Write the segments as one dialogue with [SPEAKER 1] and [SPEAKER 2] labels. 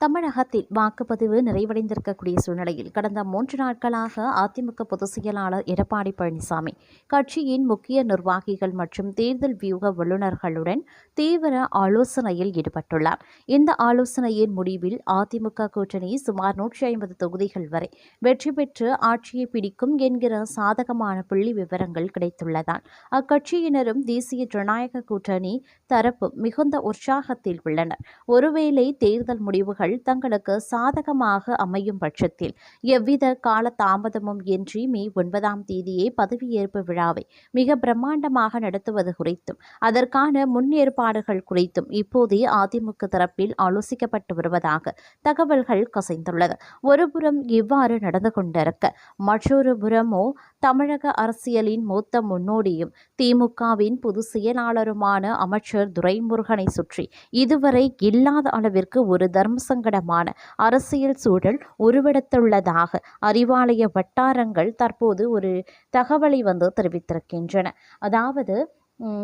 [SPEAKER 1] தமிழகத்தில் வாக்குப்பதிவு நிறைவடைந்திருக்கக்கூடிய சூழ்நிலையில் கடந்த 3 நாட்களாக அதிமுக பொதுச் செயலாளர் எடப்பாடி பழனிசாமி கட்சியின் முக்கிய நிர்வாகிகள் மற்றும் தேர்தல் வியூக வல்லுநர்களுடன் தீவிர ஆலோசனையில் ஈடுபட்டுள்ளார். இந்த ஆலோசனையின் முடிவில் அதிமுக கூட்டணி சுமார் 150 தொகுதிகள் வரை வெற்றி பெற்று ஆட்சியை பிடிக்கும் என்கிற சாதகமான புள்ளி விவரங்கள் கிடைத்துள்ளதால் அக்கட்சியினரும் தேசிய ஜனநாயக கூட்டணி தரப்பும் மிகுந்த உற்சாகத்தில் உள்ளனர். ஒருவேளை தேர்தல் முடிவுகள் தங்களுக்கு சாதகமாக அமையும் பட்சத்தில் எவ்வித கால தாமதமும் இன்றி மே 9ஆம் தேதியே பதவியேற்பு விழாவை மிக பிரம்மாண்டமாக நடத்துவது குறித்தும் அதற்கான முன்னேற்பாடுகள் குறித்தும் இப்போதே அதிமுக தரப்பில் ஆலோசிக்கப்பட்டு வருவதாக தகவல்கள் கசிந்துள்ளது. ஒருபுறம் இவ்வாறு நடந்து கொண்டிருக்க மற்றொரு புறமோ தமிழக அரசியலின் மூத்த முன்னோடியும் திமுகவின் பொதுச் செயலாளருமான அமைச்சர் துரைமுருகனை சுற்றி இதுவரை இல்லாத அளவிற்கு ஒரு தர்மசங்கடமான அரசியல் சூழல் உருவெடுத்துள்ளதாக அறிவாலய வட்டாரங்கள் தற்போது ஒரு தகவலை தெரிவித்திருக்கின்றன. அதாவது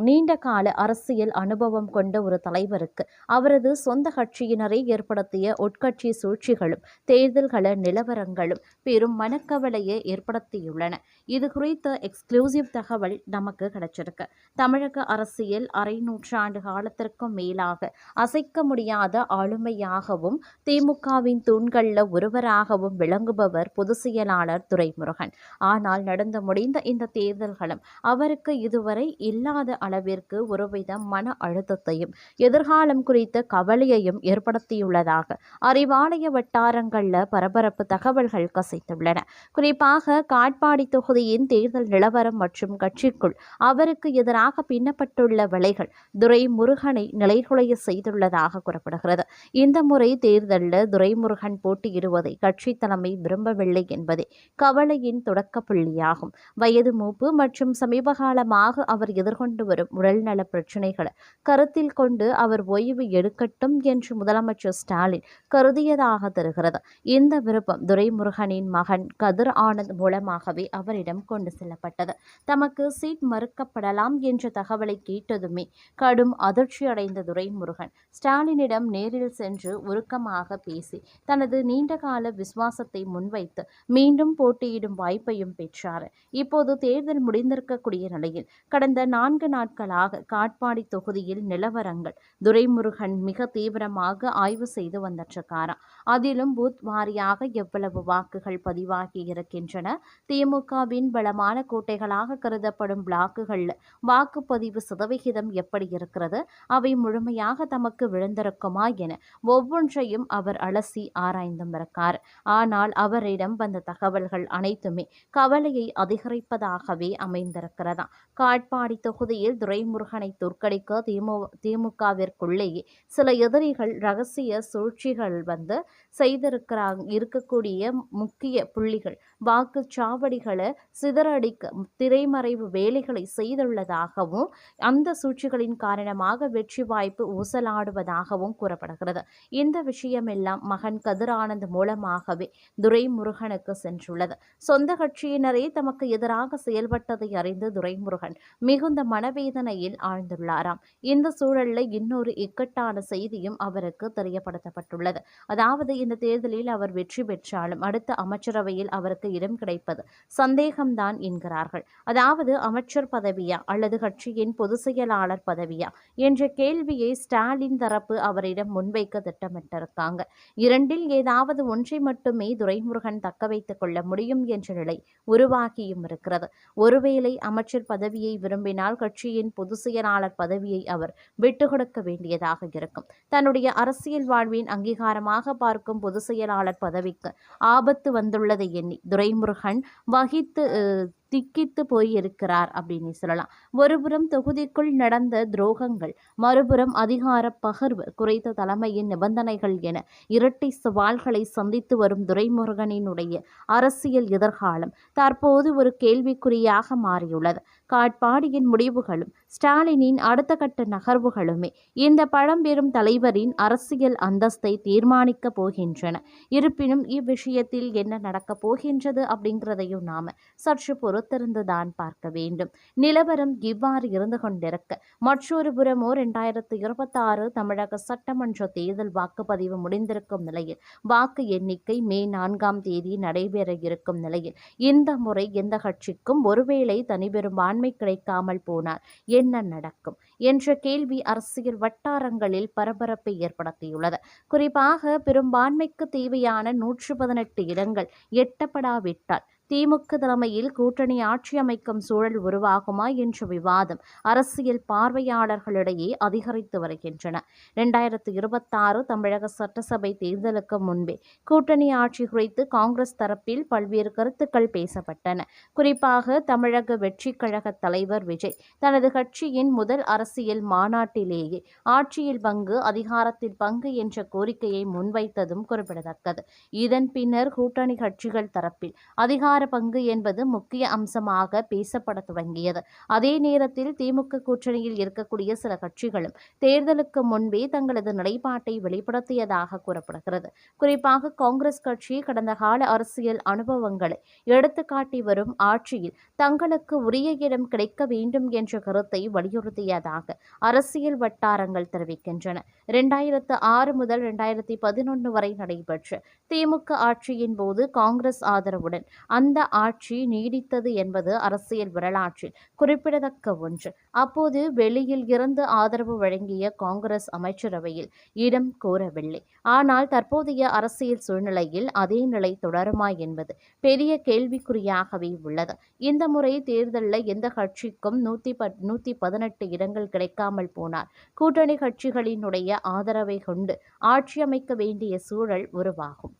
[SPEAKER 1] நீண்ட கால அரசியல் அனுபவம் கொண்ட ஒரு தலைவருக்கு அவரது சொந்த கட்சியினரை ஏற்படுத்திய உட்கட்சி சூழ்ச்சிகளும் தேர்தல்கள நிலவரங்களும் பெரும் மனக்கவலையை ஏற்படுத்தியுள்ளன. இது குறித்த எக்ஸ்க்ளூசிவ் தகவல் நமக்கு கிடைச்சிருக்கு. தமிழக அரசியல் அரை நூற்றாண்டு காலத்திற்கும் மேலாக அசைக்க முடியாத ஆளுமையாகவும் திமுகவின் தூண்களில் ஒருவராகவும் விளங்குபவர் பொதுச் செயலாளர் துரைமுருகன். ஆனால் நடந்து முடிந்த இந்த தேர்தல்களும் அவருக்கு இதுவரை இல்லாத அளவிற்கு ஒருவித மன அழுத்தத்தையும் எதிர்காலம் குறித்த கவலையையும் ஏற்படுத்தியுள்ளதாக அறிவாலய வட்டாரங்கள்ல பரபரப்பு தகவல்கள் கசித்துள்ளன. குறிப்பாக காட்பாடி தொகுதியின் தேர்தல் நிலவரம் மற்றும் கட்சிக்குள் அவருக்கு எதிராக பின்னப்பட்டுள்ள வலைகள் துரைமுருகனை நிலைகுலைய செய்துள்ளதாக கூறப்படுகிறது. இந்த முறை தேர்தலில் துரைமுருகன் போட்டியிடுவதை கட்சி தலைமை விரும்பவில்லை என்பதே கவலையின் தொடக்க புள்ளியாகும். வயது மூப்பு மற்றும் சமீப காலமாக அவர் எதிர்கொண்டு வரும் உடல்நல பிரச்சினைகளை கருத்தில் கொண்டு அவர் ஓய்வு எடுக்கட்டும் என்று முதலமைச்சர் ஸ்டாலின் கருதியதாக தெரிகிறது. இந்த விருப்பம் துரைமுருகனின் மகன் கதிர் ஆனந்த் மூலமாகவே அவரிடம் கொண்டு செல்லப்பட்டது. தமக்கு சீட் மறுக்கப்படலாம் என்ற தகவலை கேட்டதுமே கடும் அதிர்ச்சி அடைந்த துரைமுருகன் ஸ்டாலினிடம் நேரில் சென்று உருக்கமாக பேசி தனது நீண்டகால விசுவாசத்தை முன்வைத்து மீண்டும் போட்டியிடும் வாய்ப்பையும் பெற்றார். இப்போது தேர்தல் முடிந்திருக்கக்கூடிய நிலையில் கடந்த 4 நாட்களாக காட்பாடி தொகுதியில் நிலவரங்கள் துரைமுருகன் மிக தீவிரமாக ஆய்வு செய்து வந்துட்டிருக்காராம். அதிலும் பூத் வாரியாக எவ்வளவு வாக்குகள் பதிவாகி இருக்கின்றன, திமுகவின் பலமான கோட்டைகளாக கருதப்படும் பிளாக்குகளில் வாக்குப்பதிவு சதவிகிதம் எப்படி இருக்கிறது, அவை முழுமையாக தமக்கு விழுந்திருக்குமா என ஒவ்வொன்றையும் அவர் அலசி ஆராய்ந்தும் இருக்கார். ஆனால் அவரிடம் வந்த தகவல்கள் அனைத்துமே கவலையை அதிகரிப்பதாகவே அமைந்திருக்கிறதா. காட்பாடி தொகுதியில் துரைமுருகனை தோற்கடிக்க திமுகவிற்குள்ளேயே சில எதிரிகள் ரகசிய சூழ்ச்சிகள் இருக்கக்கூடிய முக்கிய புள்ளிகள் வாக்குச்சாவடிகளை சிதறடிக்க திரைமறைவு வேலைகளை செய்துள்ளதாகவும் அந்த சூழ்ச்சிகளின் காரணமாக வெற்றி வாய்ப்பு ஊசலாடுவதாகவும் கூறப்படுகிறது. இந்த விஷயமெல்லாம் மகன் கதிர் ஆனந்த் மூலமாகவே துரைமுருகனுக்கு சென்றுள்ளது. சொந்த கட்சியினரே தமக்கு எதிராக செயல்பட்டதை அறிந்து துரைமுருகன் மிகுந்த மனவேதனையில் ஆழ்ந்துள்ளாராம். இந்த சூழலில் இன்னொரு இக்கட்டான செய்தியும் அவருக்கு தெரியப்படுத்தப்பட்டுள்ளது. அதாவது இந்த தேர்தலில் அவர் வெற்றி பெற்றாலும் அடுத்த அமைச்சரவையில் அவருக்கு இடம் கிடைப்பது சந்தேகம்தான் என்கிறார்கள். அதாவது அமைச்சர் பதவியா அல்லது கட்சியின் பொதுச் செயலாளர் பதவியா என்ற கேள்வியை ஸ்டாலின் தரப்பு அவரிடம் முன்வைக்க திட்டமிட்டிருக்காங்க. இரண்டில் ஏதாவது ஒன்றை மட்டுமே துரைமுருகன் தக்க வைத்துக் கொள்ள முடியும் என்ற நிலை உருவாகியும் இருக்கிறது. ஒருவேளை அமைச்சர் பதவியை விரும்பினால் கட்சியின் பொதுச் செயலாளர் பதவியை அவர் விட்டுக் கொடுக்க வேண்டியதாக இருக்கும். தன்னுடைய அரசியல் வாழ்வின் அங்கீகாரமாக பார்க்கும் பொதுச் செயலாளர் பதவிக்கு ஆபத்து வந்துள்ளதை எண்ணி துரைமுருகன் திக்கித்து போயிருக்கிறார் அப்படின்னு சொல்லலாம். ஒருபுறம் தொகுதிக்குள் நடந்த துரோகங்கள், மறுபுறம் அதிகார பகிர்வு குறித்த தலைமையின் நிபந்தனைகள் என இரட்டை சவால்களை சந்தித்து வரும் துரைமுருகனினுடைய அரசியல் எதிர்காலம் தற்போது ஒரு கேள்விக்குறியாக மாறியுள்ளது. காட்பாடியின் முடிவுகளும் ஸ்டாலினின் அடுத்த கட்ட நகர்வுகளுமே இந்த பழம்பெரும் தலைவரின் அரசியல் அந்தஸ்தை தீர்மானிக்க போகின்றன. இருப்பினும் இவ்விஷயத்தில் என்ன நடக்கப் போகின்றது அப்படிங்கிறதையும் நாம சற்று பொறுத்து பொறுத்திருந்துதான் பார்க்க வேண்டும். நிலவரம் இவ்வாறு இருந்து கொண்டிருக்க, மற்றொரு புறமோ 2026 தமிழக சட்டமன்ற தேர்தல் வாக்குப்பதிவு முடிந்திருக்கும் நிலையில் வாக்கு எண்ணிக்கை மே 4ஆம் தேதி நடைபெற இருக்கும் நிலையில் இந்த முறை எந்த கட்சிக்கும் ஒருவேளை தனிப்பெரும்பான்மை கிடைக்காமல் போனால் என்ன நடக்கும் என்ற கேள்வி அரசியல் வட்டாரங்களில் பரபரப்பை ஏற்படுத்தியுள்ளது. குறிப்பாக பெரும்பான்மைக்கு தேவையான 118 இடங்கள் எட்டப்படாவிட்டால் திமுக தலைமையில் கூட்டணி ஆட்சி அமைக்கும் சூழல் உருவாகுமா என்ற விவாதம் அரசியல் பார்வையாளர்களிடையே அதிகரித்து வருகின்றன. 2026 தமிழக சட்டசபை தேர்தலுக்கு முன்பே கூட்டணி ஆட்சி குறித்து காங்கிரஸ் தரப்பில் பல்வேறு கருத்துக்கள் பேசப்பட்டன. குறிப்பாக தமிழக வெற்றி கழக தலைவர் விஜய் தனது கட்சியின் முதல் அரசியல் மாநாட்டிலேயே ஆட்சியில் பங்கு, அதிகாரத்தில் பங்கு என்ற கோரிக்கையை முன்வைத்ததும் குறிப்பிடத்தக்கது. இதன் பின்னர் கூட்டணி கட்சிகள் தரப்பில் அதிகார பங்கு என்பது முக்கிய அம்சமாக பேசப்பட தொடங்கியது. அதே நேரத்தில் திமுக கூட்டணியில் இருக்கக்கூடிய சில கட்சிகளும் தேர்தலுக்கு முன்பே தங்களது நிலைப்பாட்டை வெளிப்படுத்தியதாக கூறப்படுகிறது. குறிப்பாக காங்கிரஸ் கட்சி கடந்த கால அரசியல் அனுபவங்களை எடுத்துக்காட்டி வரும் ஆட்சியில் தங்களுக்கு உரிய இடம் கிடைக்க வேண்டும் என்ற கருத்தை வலியுறுத்தியதாக அரசியல் வட்டாரங்கள் தெரிவிக்கின்றன. 2006 முதல் 2011 வரை நடைபெற்ற திமுக ஆட்சியின் போது காங்கிரஸ் ஆதரவுடன் அந்த ஆட்சி நீடித்தது என்பது அரசியல் வரலாற்றில் குறிப்பிடத்தக்க ஒன்று. அப்போது வெளியில் இருந்து ஆதரவு வழங்கிய காங்கிரஸ் அமைச்சரவையில் இடம் கோரவில்லை. ஆனால் தற்போதைய அரசியல் சூழ்நிலையில் அதே நிலை தொடருமா என்பது பெரிய கேள்விக்குறியாகவே உள்ளது. இந்த முறை தேர்தலில் எந்த கட்சிக்கும் 118 இடங்கள் கிடைக்காமல் போனால் கூட்டணி கட்சிகளினுடைய ஆதரவை கொண்டு ஆட்சி அமைக்க வேண்டிய சூழல் உருவாகும்.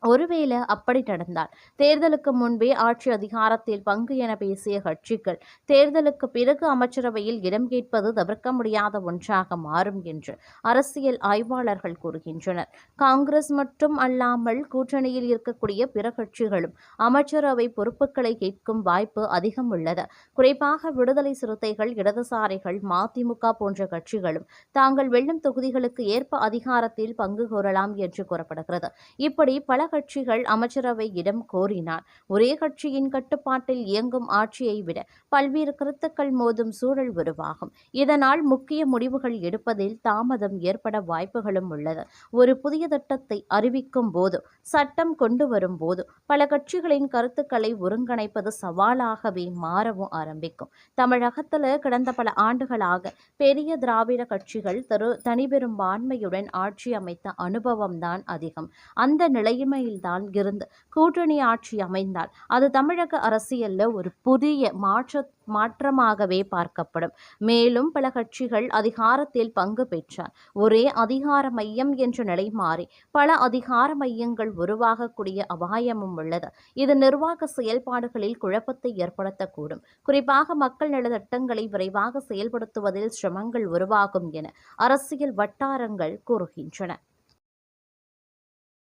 [SPEAKER 1] ஒருவேளை அப்படி நடந்தால் தேர்தலுக்கு முன்பே ஆட்சி அதிகாரத்தில் பங்கு என பேசிய கட்சிகள் தேர்தலுக்கு பிறகு அமைச்சரவையில் இடம் கேட்பது தவிர்க்க முடியாத ஒன்றாக மாறும் என்று அரசியல் ஆய்வாளர்கள் கூறுகின்றனர். காங்கிரஸ் மட்டும் அல்லாமல் கூட்டணியில் இருக்கக்கூடிய பிற கட்சிகளும் அமைச்சரவை பொறுப்புகளை கேட்கும் வாய்ப்பு அதிகம் உள்ளது. குறிப்பாக விடுதலை சிறுத்தைகள், இடதுசாரிகள், மதிமுக போன்ற கட்சிகளும் தாங்கள் வெல்லும் தொகுதிகளுக்கு ஏற்ப அதிகாரத்தில் பங்கு கோரலாம் என்று கூறப்படுகிறது. இப்படி பல கட்சிகள் அமைச்சரவை இடம் கோரினால் ஒரே கட்சியின் கட்டுப்பாட்டில் இயங்கும் ஆட்சியை விட பல்வேறு கருத்துக்கள் மோதும் சூழல் உருவாகும். இதனால் முக்கிய முடிவுகள் எடுப்பதில் தாமதம் ஏற்பட வாய்ப்புகளும் உள்ளது. ஒரு புதிய திட்டத்தை அறிவிக்கும் போது, சட்டம் கொண்டு வரும் போது பல கட்சிகளின் கருத்துக்களை ஒருங்கிணைப்பது சவாலாகவே மாறவும் ஆரம்பிக்கும். தமிழகத்தில் கடந்த பல ஆண்டுகளாக பெரிய திராவிட கட்சிகள் தனிப்பெரும்பான்மையுடன் ஆட்சி அமைத்த அனுபவம்தான் அதிகம். அந்த நிலைமையில்தான் இருந்து கூட்டணி ஆட்சி அமைந்தால் அது தமிழக அரசியலில் ஒரு புதிய மாற்றமாகவே பார்க்கப்படும். மேலும் பல கட்சிகள் அதிகாரத்தில் பங்கு பெற்றால் ஒரே அதிகார மையம் என்ற நிலை மாறி பல அதிகார மையங்கள் உருவாகக்கூடிய அபாயமும் உள்ளது. இது நிர்வாக செயல்பாடுகளில் குழப்பத்தை ஏற்படுத்தக்கூடும். குறிப்பாக மக்கள் நல திட்டங்களை விரைவாக செயல்படுத்துவதில் சிரமங்கள் உருவாகும் என அரசியல் வட்டாரங்கள் கூறுகின்றன.